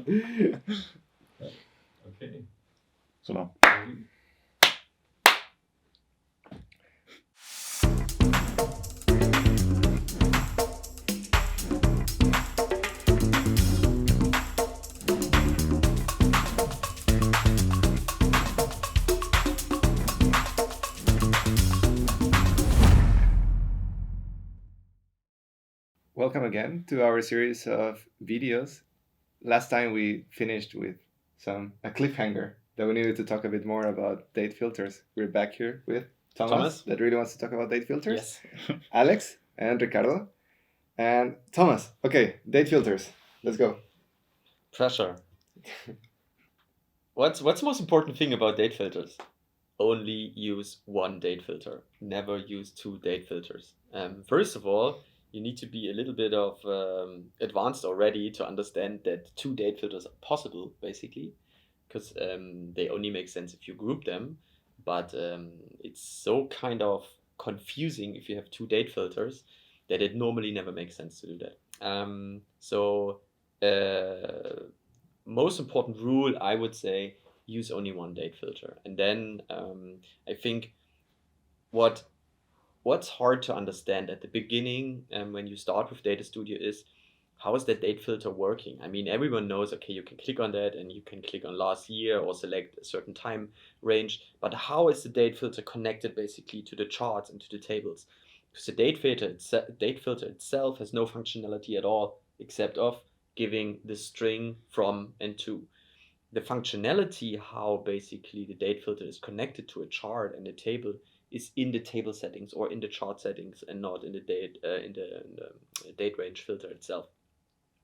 Okay. So now. Welcome again to our series of videos. Last time we finished with a cliffhanger that we needed to talk a bit more about date filters. We're back here with Thomas. That really wants to talk about date filters. Yes. Alex and Ricardo. And Thomas. Okay, date filters. Let's go. Pressure. What's the most important thing about date filters? Only use one date filter. Never use two date filters. First of all, you need to be a little bit of advanced already to understand that two date filters are possible, basically, because they only make sense if you group them. But it's so kind of confusing if you have two date filters that it normally never makes sense to do that. Most important rule, I would say, use only one date filter. And then I think what's hard to understand at the beginning when you start with Data Studio is how is that date filter working? I mean, everyone knows, okay, you can click on that and you can click on last year or select a certain time range, but how is the date filter connected basically to the charts and to the tables? Because the date filter itself has no functionality at all except of giving the string from and to. The functionality, how basically the date filter is connected to a chart and a table, is in the table settings or in the chart settings and not in the date range filter itself.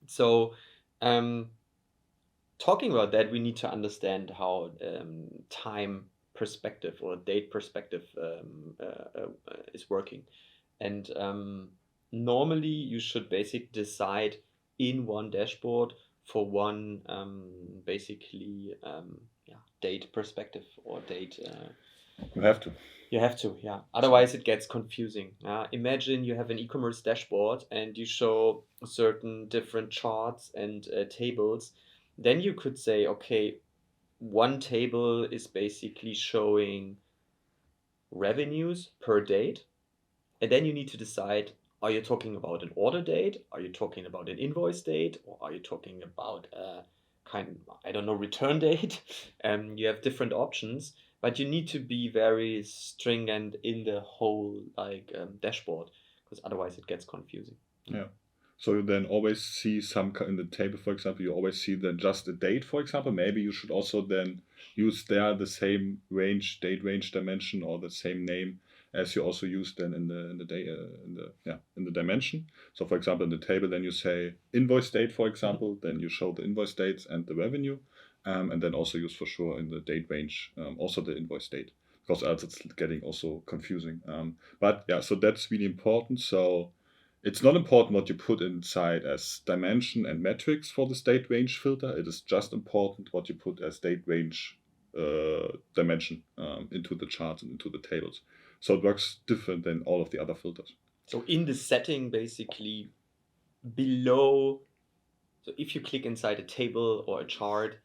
So talking about that, we need to understand how time perspective or date perspective is working. And normally you should basically decide in one dashboard for one basically date perspective or date. You have to. You have to, yeah. Otherwise, it gets confusing. Imagine you have an e-commerce dashboard and you show certain different charts and tables. Then you could say, okay, one table is basically showing revenues per date. And then you need to decide, are you talking about an order date? Are you talking about an invoice date? Or are you talking about I don't know, return date? You have different options, but you need to be very stringent in the whole dashboard, because otherwise it gets confusing. Yeah. So you then always see in the table, for example, you always see then just a date, for example. Maybe you should also then use there the same range, date range dimension, or the same name as you also use then in the dimension. So for example, in the table, then you say invoice date, for example, then you show the invoice dates and the revenue, and then also use for sure in the date range also the invoice date, because else it's getting also confusing. But yeah, so that's really important. So it's not important what you put inside as dimension and metrics for the date range filter. It is just important what you put as date range dimension into the charts and into the tables. So it works different than all of the other filters. So in the setting, basically below, so if you click inside a table or a chart,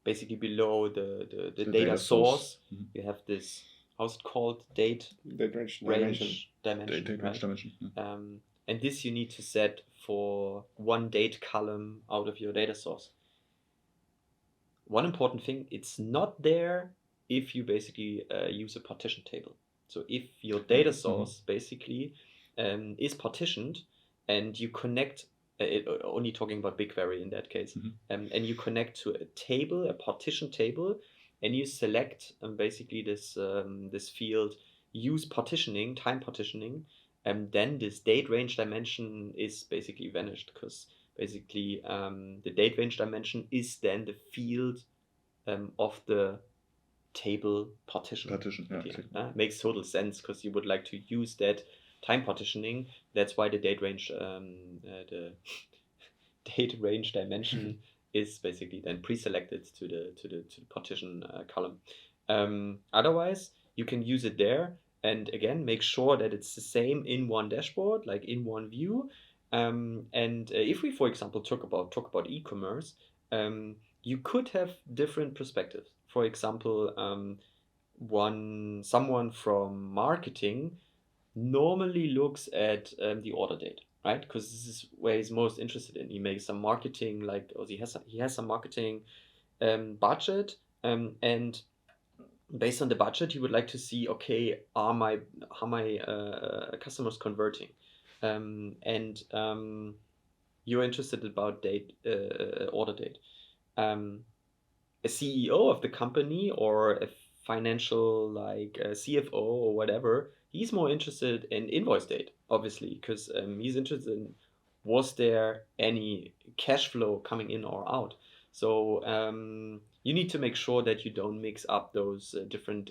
basically below the data source, you have this, how's it called? Date range dimension. Date range dimension. And this you need to set for one date column out of your data source. One important thing, it's not there if you basically use a partition table. So if your data source basically is partitioned and you connect, only talking about BigQuery in that case, and you connect to a table, a partition table, and you select basically this field, use partitioning, time partitioning, and then this date range dimension is basically vanished, because basically the date range dimension is then the field of the table partition. Yeah, exactly. Makes total sense, because you would like to use that time partitioning. That's why the date range dimension is basically then pre-selected to the partition column. Otherwise, you can use it there, and again, make sure that it's the same in one dashboard, like in one view. And if we, for example, talk about e-commerce, you could have different perspectives. For example, someone from marketing normally looks at the order date, right? Because this is where he's most interested in. He makes some marketing, or he has some marketing budget, and based on the budget, he would like to see, okay, are my customers converting, and you're interested about order date. A CEO of the company or a financial like a CFO or whatever, he's more interested in invoice date, obviously, because he's interested in was there any cash flow coming in or out. So you need to make sure that you don't mix up those different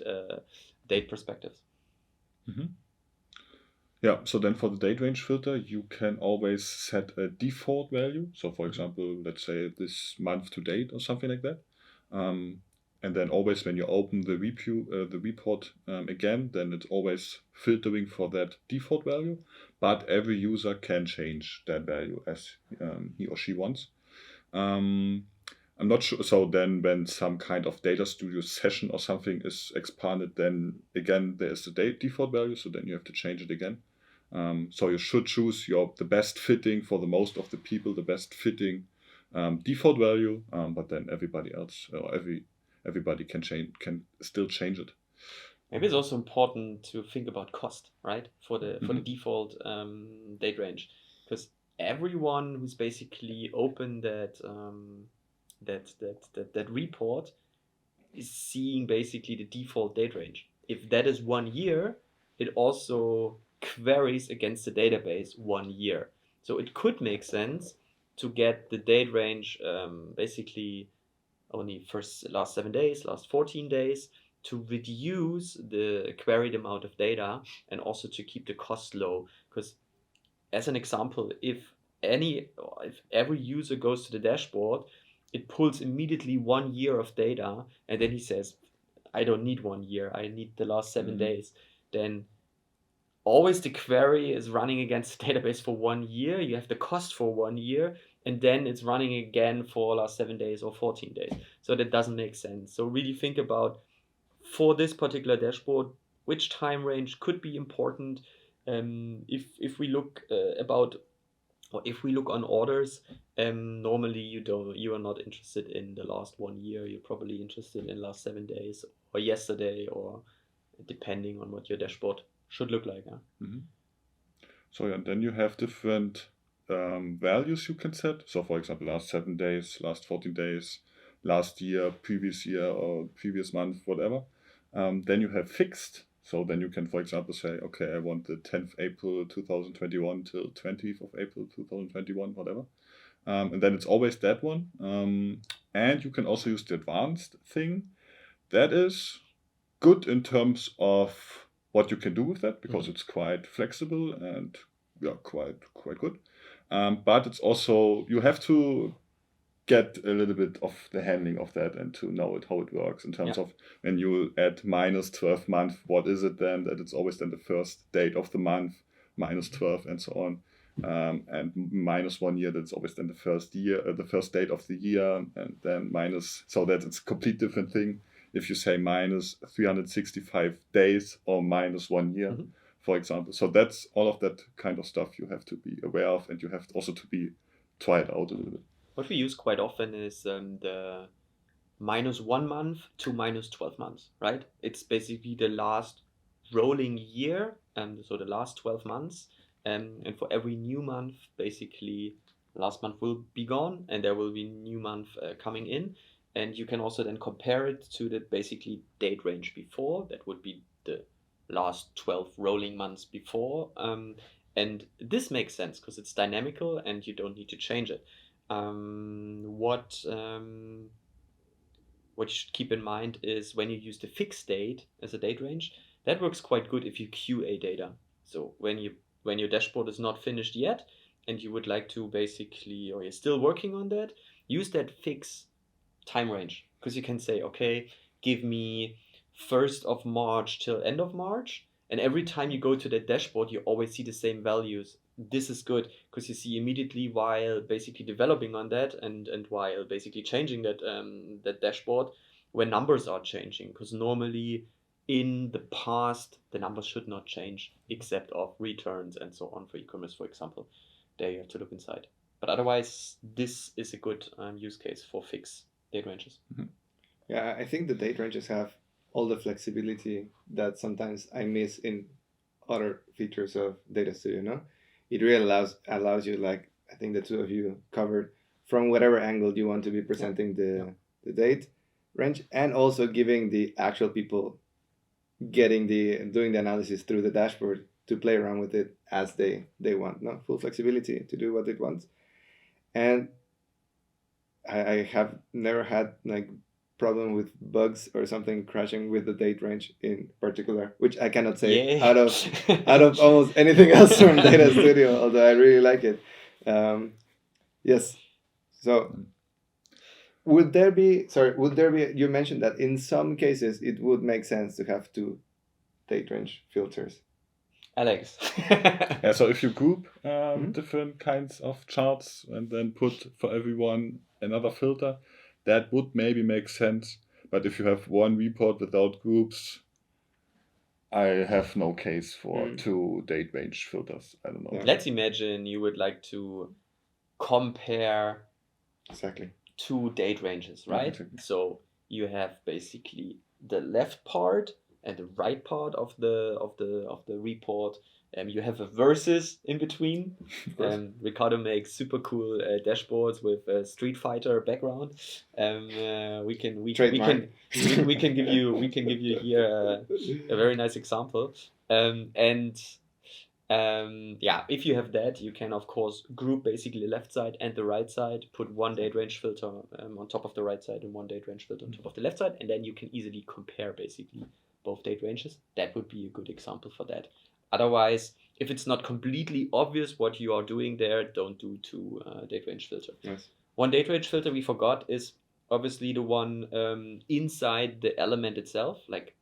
date perspectives. Mhm. Yeah, so then for the date range filter, you can always set a default value. So for example, let's say this month to date or something like that. Um, and then always when you open the report again, then it's always filtering for that default value. But every user can change that value as he or she wants. Um, I'm not sure. So then, when some kind of data studio session or something is expanded, then again there is the default value. So then you have to change it again. So you should choose the best fitting for the most of the people, the best fitting default value. But then everybody else or everybody can still change it. Maybe it's also important to think about cost, right? For the Mhm. default date range, because everyone who's basically opened that report is seeing basically the default date range. If that is 1 year, it also queries against the database 1 year. So it could make sense to get the date range basically only first last 7 days, last 14 days, to reduce the queried amount of data and also to keep the cost low. Because as an example, if every user goes to the dashboard, it pulls immediately 1 year of data, and then he says, I don't need 1 year, I need the last 7 days. Then always the query is running against the database for 1 year. You have the cost for 1 year, and then it's running again for last 7 days or 14 days. So that doesn't make sense. So really think about for this particular dashboard, which time range could be important. If we look about or if we look on orders, normally you are not interested in the last 1 year. You're probably interested in last 7 days or yesterday, or depending on what your dashboard should look like. Yeah? Mhm. So yeah, then you have different values you can set. So for example, last 7 days, last 14 days, last year, or previous month, whatever. Then you have fixed. So then you can, for example, say, okay, I want the 10th April 2021 till 20th of April 2021, whatever. And then it's always that one. And you can also use the advanced thing. That is good in terms of what you can do with that because it's quite flexible and yeah, quite good. But it's also you have to get a little bit of the handling of that and to know how it works in terms Yeah. of when you add minus 12 month, what is it then? That it's always then the first date of the month, minus 12 and so on. And minus 1 year, that's always then the first the first date of the year, and then minus, so that it's a complete different thing if you say minus 365 days or minus 1 year, for example. So that's all of that kind of stuff you have to be aware of, and you have also to be try it out a little bit. What we use quite often is the -1 month to -12 months, right? It's basically the last rolling year, so the last 12 months. And for every new month, basically, last month will be gone and there will be new month coming in. And you can also then compare it to the basically date range before. That would be the last 12 rolling months before. And this makes sense because it's dynamical and you don't need to change it. What you should keep in mind is when you use the fixed date as a date range, that works quite good if you QA data. So when your dashboard is not finished yet and you would like to basically, or you're still working on that, use that fixed time range because you can say, okay, give me 1st of March till end of March, and every time you go to that dashboard, you always see the same values this is good because you see immediately while basically developing on that and while basically changing that dashboard when numbers are changing, because normally in the past the numbers should not change except of returns and so on for e-commerce, for example. There you have to look inside, but otherwise this is a good use case for fixed date ranges. Yeah, I think the date ranges have all the flexibility that sometimes I miss in other features of Data Studio. No, it really allows you, like I think the two of you covered, from whatever angle you want to be presenting the date range, and also giving the actual people doing the analysis through the dashboard to play around with it as they want. No, full flexibility to do what it wants. And I have never had like problem with bugs or something crashing with the date range in particular, which I cannot say Yay. out of almost anything else from Data Studio, although I really like it. Yes. So would there be, you mentioned that in some cases it would make sense to have two date range filters. Alex. Yeah, so if you group Mhm. different kinds of charts and then put for everyone another filter, that would maybe make sense. But if you have one report without groups, I have no case for two date range filters. I don't know. Yeah. Let's imagine you would like to compare Exactly. two date ranges, Yeah, right? exactly. So you have basically the left part and the right part of the report. You have a versus in between. Ricardo makes super cool dashboards with a Street Fighter background. We can Trademark. give you here a very nice example. Yeah, if you have that, you can of course group basically the left side and the right side, put one date range filter on top of the right side and one date range filter on top of the left side, and then you can easily compare basically both date ranges. That would be a good example for that. Otherwise, if it's not completely obvious what you are doing there, don't do two date range filter. Yes. One date range filter we forgot is obviously the one inside the element itself, like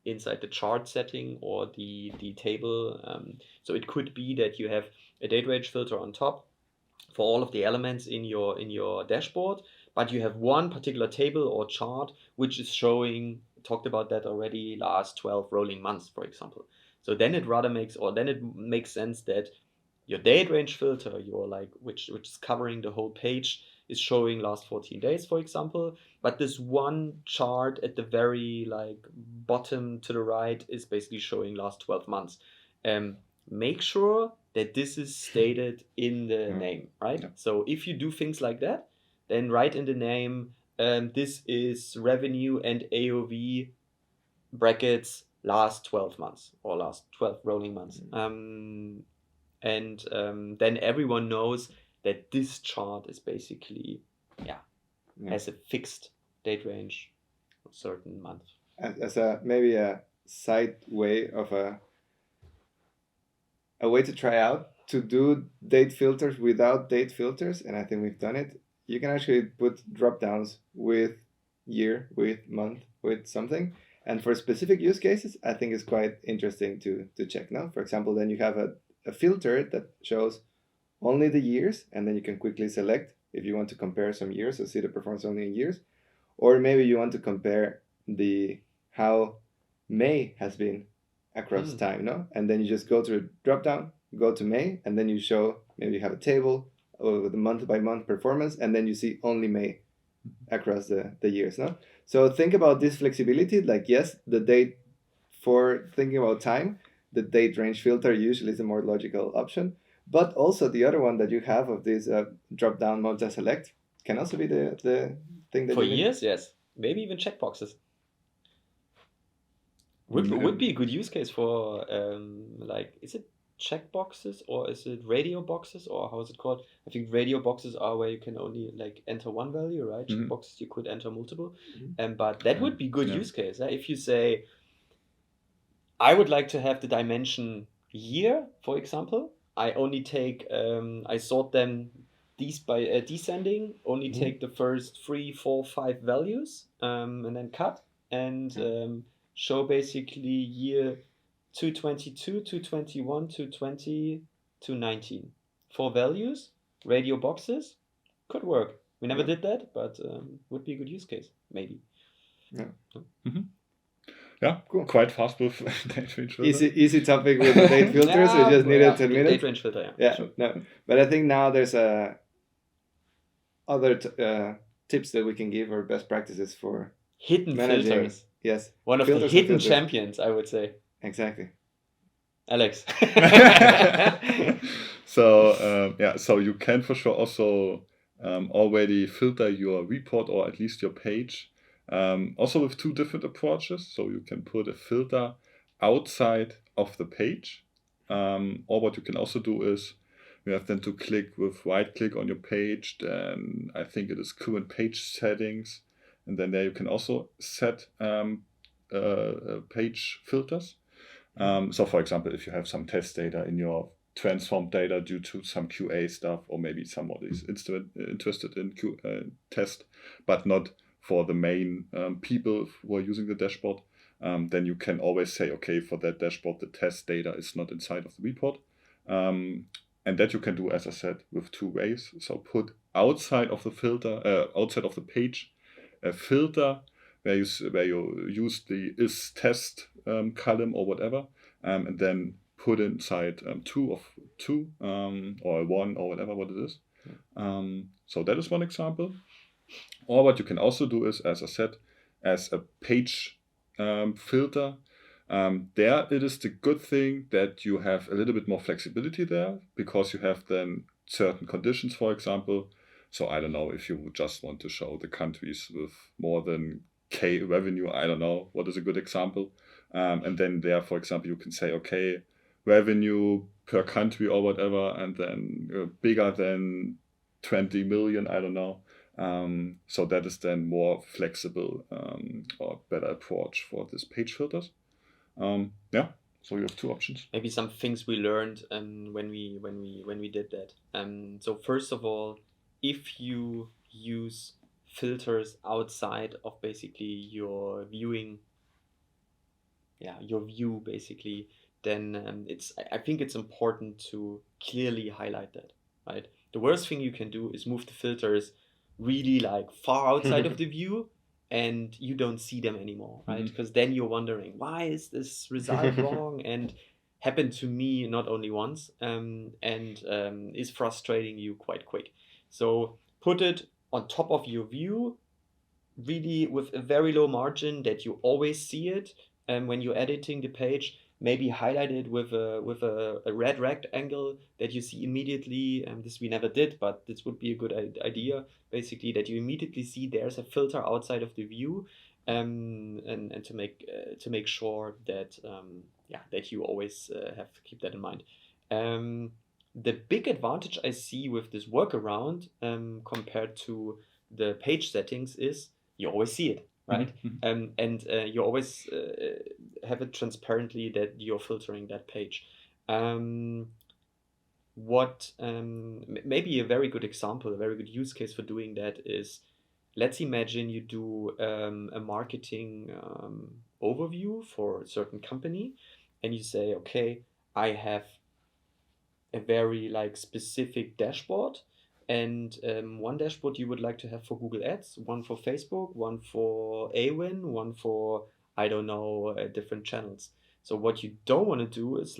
inside the chart setting or the table. So it could be that you have a date range filter on top for all of the elements in your dashboard, but you have one particular table or chart which is showing, talked about that already, last 12 rolling months, for example. So then it makes sense that your date range filter, your like which is covering the whole page, is showing last 14 days, for example, but this one chart at the very like bottom to the right is basically showing last 12 months. Make sure that this is stated in the name, right? Yeah. So if you do things like that, then write in the name, this is revenue and AOV brackets last 12 months or last 12 rolling months. Then everyone knows that this chart is basically has a fixed date range of a certain month. As a maybe a side way of a way to try out to do date filters without date filters, and I think we've done it. You can actually put drop downs with year, with month, with something. And for specific use cases, I think it's quite interesting to check now. For example, then you have a filter that shows only the years, and then you can quickly select if you want to compare some years or see the performance only in years. Or maybe you want to compare how May has been across time, no? And then you just go to the drop down, go to May, and then you show, maybe you have a table with the month by month performance, and then you see only May across the years, no? So think about this flexibility, like yes, the date, for thinking about time, the date range filter usually is a more logical option, but also the other one that you have of this drop down multi select can also be the thing that For you years, yes. Maybe even checkboxes. Would be a good use case for like, is it checkboxes or is it radio boxes, or how is it called? I think radio boxes are where you can only like enter one value, right? Checkboxes you could enter multiple. But that would be good use case. If you say, I would like to have the dimension year, for example. I only take I sort them these by descending. Only take the first 3, 4, 5 values, and then cut and show basically year 222, 221, 220, to 19. 4 values, radio boxes, could work. We never did that, but would be a good use case, maybe. Yeah. Yeah, Cool. quite fast with date range filter. Easy topic with the date filters. We just needed 10 minutes. Date range filter, Yeah, sure. no, but I think now there's other tips that we can give or best practices for hidden managing. filters. Yes, one of filters the and hidden filters. champions, I would say. Exactly. Alex. So you can for sure also already filter your report or at least your page. Also with two different approaches. So you can put a filter outside of the page. Or what you can also do is you have then to click with right click on your page. Then I think it is current page settings. And then there you can also set page filters. So for example, if you have some test data in your transformed data due to some QA stuff, or maybe somebody is interested in test, but not for the main people who are using the dashboard, then you can always say, okay, for that dashboard, the test data is not inside of the report. And that you can do, as I said, with two ways. So put outside of the filter, outside of the page, a filter where you use the is test column or whatever, and then put inside two or one or whatever what it is. So that is one example. Or what you can also do is, as I said, as a page filter. There it is the good thing that you have a little bit more flexibility there, because you have then certain conditions, for example. So I don't know, if you just want to show the countries with more than K revenue, I don't know what is a good example. And then there, for example, you can say, okay, revenue per country or whatever, and then bigger than 20 million, I don't know. So that is then more flexible or better approach for this page filters. Yeah, so you have two options. Maybe some things we learned when we did that. So first of all, if you use filters outside of basically your viewing, your view basically, then I think it's important to clearly highlight that, right? The worst thing you can do is move the filters really like far outside of the view, and you don't see them anymore, right? Because then you're wondering, why is this result wrong? And happened to me not only once, and is frustrating you quite quick. So put it on top of your view, really with a very low margin that you always see it. And when you're editing the page, maybe highlight it with a red rectangle that you see immediately. This we never did, but this would be a good idea. Basically, that you immediately see there's a filter outside of the view, and to make sure that that you always have to keep that in mind. The big advantage I see with this workaround compared to the page settings is you always see it, right? And you always have it transparently that you're filtering that page. Maybe a very good example, a very good use case for doing that is, let's imagine you do a marketing overview for a certain company, and you say, okay, I have a very specific dashboard, and one dashboard you would like to have for Google Ads, one for Facebook, one for AWin, one for, I don't know, different channels. So what you don't want to do is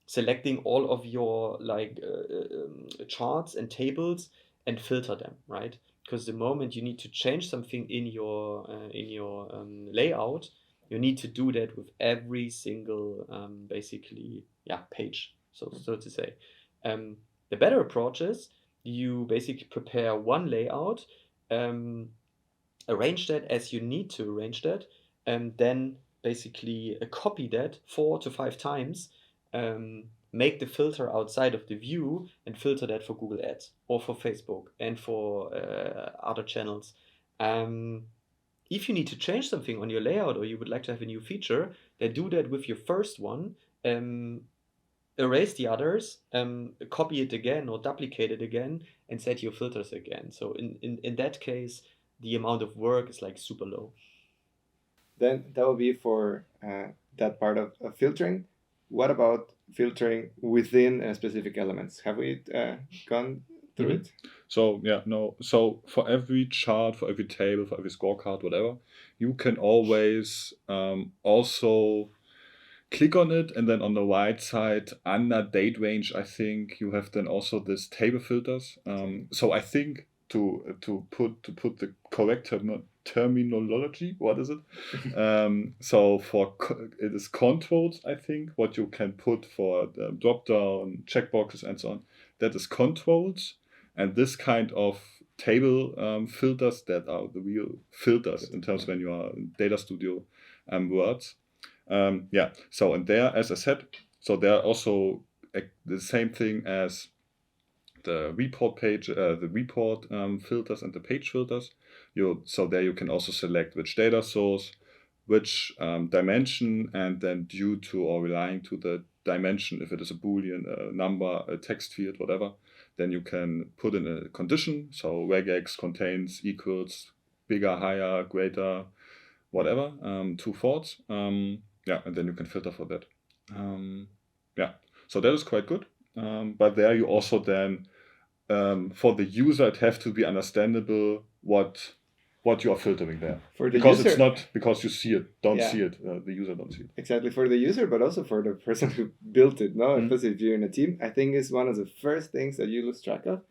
selecting all of your charts and tables and filter them, right? Because the moment you need to change something in your layout, you need to do that with every single page, so to say. The better approach is you basically prepare one layout, arrange that as you need to arrange that, and then basically copy that 4 to 5 times, make the filter outside of the view, and filter that for Google Ads or for Facebook and for other channels. If you need to change something on your layout, or you would like to have a new feature, then do that with your first one. Erase the others, copy it again or duplicate it again, and set your filters again. So in that case, the amount of work is super low. Then that will be for that part of filtering. What about filtering within specific elements. Have we gone through Mhm. it? So yeah, no. So for every chart, for every table, for every scorecard, whatever, you can always also click on it, and then on the right side under date range, I think you have then also this table filters. So I think to put the correct terminology, what is it? So it is controls, I think, what you can put for the drop down checkboxes and so on. That is controls, and this kind of table filters that are the real filters in terms when you are in Data Studio words. Yeah, so and there, as I said, so there are also the same thing as the report page, the report filters and the page filters. So there you can also select which data source, which dimension, and then due to or relying to the dimension, if it is a boolean, a number, a text field, whatever, then you can put in a condition. So regex contains equals bigger, higher, greater, whatever, two false. Yeah, and then you can filter for that. Yeah, so that is quite good. But there you also then, for the user, it have to be understandable what you are filtering there. For the Because user, it's not because you see it, don't Yeah. see it, the user don't see it. exactly for the user, but also for the person who built it. No, Mhm. especially if you're in a team, I think it's one of the first things that you lose track of,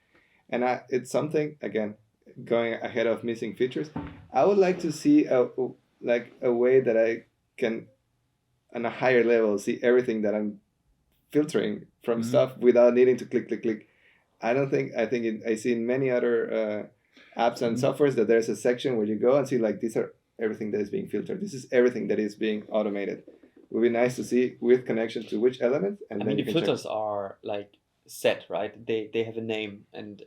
and it's something again going ahead of missing features. I would like to see a way that I can, on a higher level, see everything that I'm filtering from Mhm. stuff without needing to click. I think I see in many other apps and Mhm. softwares that there's a section where you go and see like these are everything that is being filtered. This is everything that is being automated. It would be nice to see with connection to which element, and I then mean, you the can check. filters are like set, right? They have a name, and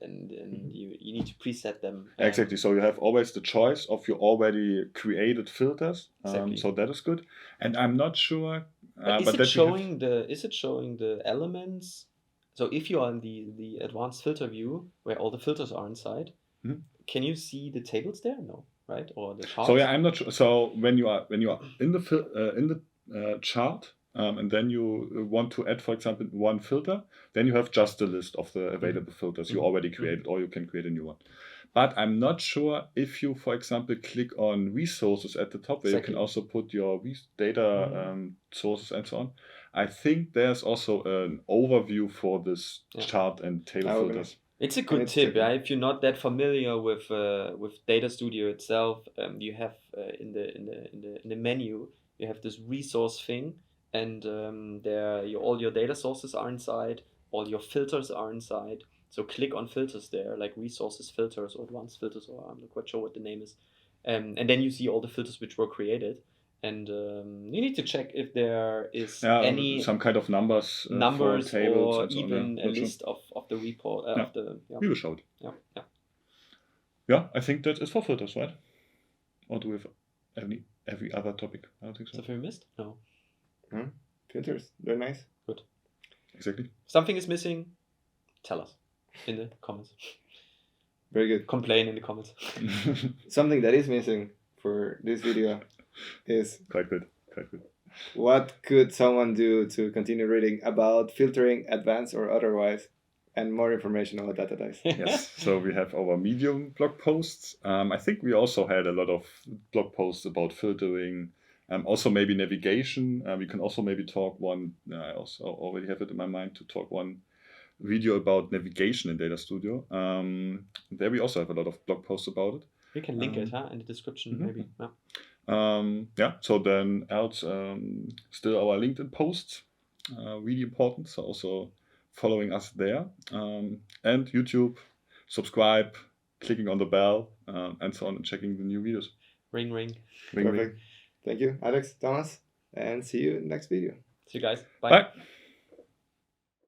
you need to preset them. Exactly. So you have always the choice of your already created filters. Exactly. So that is good. And I'm not sure. But is but it that you have- showing the elements? So if you are in the advanced filter view where all the filters are inside, Mhm. can you see the tables there? No, right? Or the charts? So yeah, I'm not sure. So when you are in the chart, and then you want to add, for example, one filter, then you have just a list of the available filters you Mhm. already created, or you can create a new one. But I'm not sure if you, for example, click on resources at the top, where you can Exactly. also put your data sources and so on. I think there's also an overview for this Yeah. chart and table That would be filters. It's a And good it's tip, different. yeah. If you're not that familiar with Data Studio itself, you have in the menu you have this resource thing, and all your data sources are inside, all your filters are inside. So click on filters there, like resources filters or advanced filters, or I'm not quite sure what the name is, and then you see all the filters which were created, and you need to check if there is any some kind of numbers, numbers for tables or and so on. even Yeah, a not sure. list of the report Yeah. of the We will show it. yeah. Yeah, I think that is for filters, right? Or do we have every other topic? I don't think so. Something we missed? No. Filters, they're nice. Exactly. Something is missing. Tell us in the comments. Very good. Complain in the comments. Something that is missing for this video is Quite good. Quite good. what could someone do to continue reading about filtering, advanced or otherwise, and more information about datadice. Yes. So we have our Medium blog posts. I think we also had a lot of blog posts about filtering. Also maybe navigation. We can also maybe talk one. I also already have it in my mind to talk one video about navigation in Data Studio. There we also have a lot of blog posts about it. We can link it in the description, maybe. Yeah. Yeah. So then else still our LinkedIn posts, really important. So also following us there, and YouTube, subscribe, clicking on the bell, and so on, and checking the new videos. Ring, ring. Ring, Perfect. Thank you, Alex, Thomas, and see you in the next video. See you guys. Bye. Bye.